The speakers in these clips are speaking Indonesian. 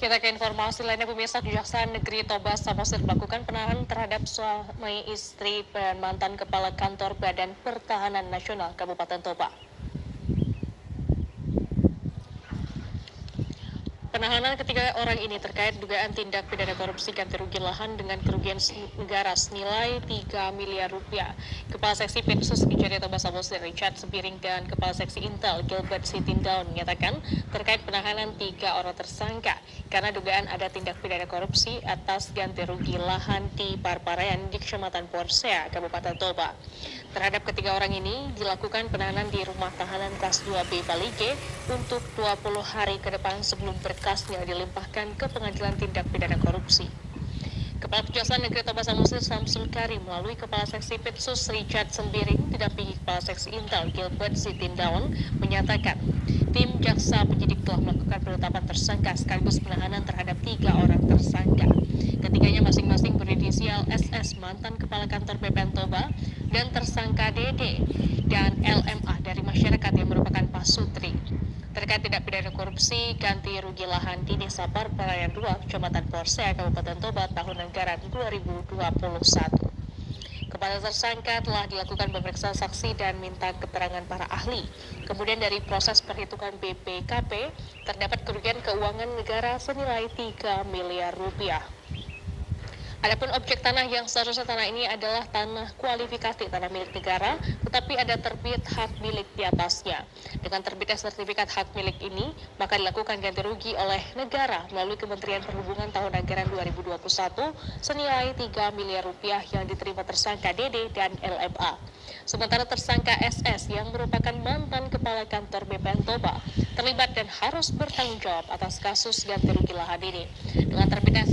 Kita ke informasi lainnya, pemirsa. Kejaksaan Negeri Toba Samosir melakukan penahanan terhadap suami istri dan mantan Kepala Kantor Badan Pertahanan Nasional Kabupaten Toba. Penahanan ketiga orang ini terkait dugaan tindak pidana korupsi ganti rugi lahan dengan kerugian negara senilai 3 miliar rupiah. Kepala Seksi Pensus Kejari Toba Samosir Richard Sembiring dan Kepala Seksi Intel Gilbert Sitindaun menyatakan terkait penahanan 3 orang tersangka karena dugaan ada tindak pidana korupsi atas ganti rugi lahan di Parparean di Kecamatan Porsea, Kabupaten Toba. Terhadap ketiga orang ini dilakukan penahanan di rumah tahanan kelas 2B Balige untuk 20 hari ke depan sebelum berkasnya dilimpahkan ke Pengadilan Tindak Pidana Korupsi. Kepala Kejaksaan Negeri Toba Samosir Samsul Karim melalui Kepala Seksi Pensus Richard Sembiring didampingi Kepala Seksi Intel Gilbert Sitindaun menyatakan tim jaksa penyidik telah melakukan penetapan tersangka sekaligus penahanan terhadap 3 orang tersangka. Ketiganya masing-masing berinisial SS mantan Kepala Kantor BPN Toba dan tersangka DD dan LMA dari masyarakat yang merupakan pasutri terkait tindak pidana korupsi ganti rugi lahan di Desa Parparean 2, Kecamatan Porsea, Kabupaten Toba tahun anggaran 2021. Kepada tersangka telah dilakukan pemeriksaan saksi dan minta keterangan para ahli. Kemudian dari proses perhitungan BPKP terdapat kerugian keuangan negara senilai 3 miliar rupiah. Adapun objek tanah yang seharusnya tanah ini adalah tanah kualifikasi tanah milik negara, tetapi ada terbit hak milik di atasnya. Dengan terbitnya sertifikat hak milik ini, maka dilakukan ganti rugi oleh negara melalui Kementerian Perhubungan tahun anggaran 2021 senilai 3 miliar rupiah yang diterima tersangka DD dan LMA. Sementara tersangka SS yang merupakan mantan Kepala Kantor BPN Toba terlibat dan harus bertanggung jawab atas kasus ganti rugi lahan ini. Dengan terbitnya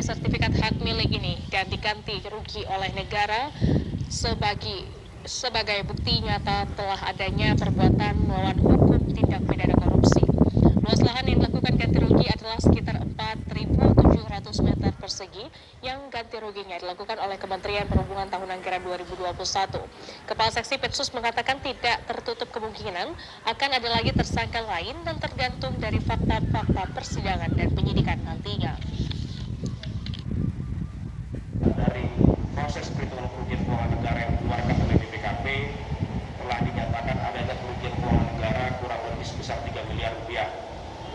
sertifikat hak milik ini dan diganti rugi oleh negara sebagai bukti nyata telah adanya perbuatan melawan hukum tindak pidana korupsi. Luas lahan yang dilakukan ganti rugi adalah sekitar 4.700 meter persegi yang ganti ruginya dilakukan oleh Kementerian Perhubungan tahun anggaran 2021. Kepala Seksi Pensus mengatakan tidak tertutup kemungkinan akan ada lagi tersangka lain dan tergantung dari fakta-fakta persidangan dan penyidikan nantinya. Dari proses perhitungan kerugian keuangan negara yang dikeluarkan oleh BPKP telah dinyatakan adanya kerugian keuangan negara kurang lebih sebesar 3 miliar rupiah.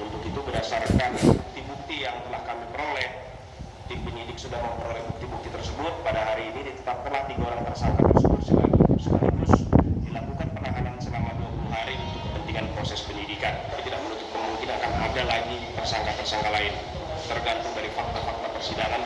Untuk itu berdasarkan bukti-bukti yang telah kami peroleh, tim penyidik sudah memperoleh bukti-bukti tersebut. Pada hari ini ditetapkanlah 3 orang tersangka tersebut sekaligus dilakukan penahanan selama 20 hari untuk kepentingan proses penyidikan. Tapi tidak menutup kemungkinan akan ada lagi tersangka-tersangka lain, tergantung dari fakta-fakta persidangan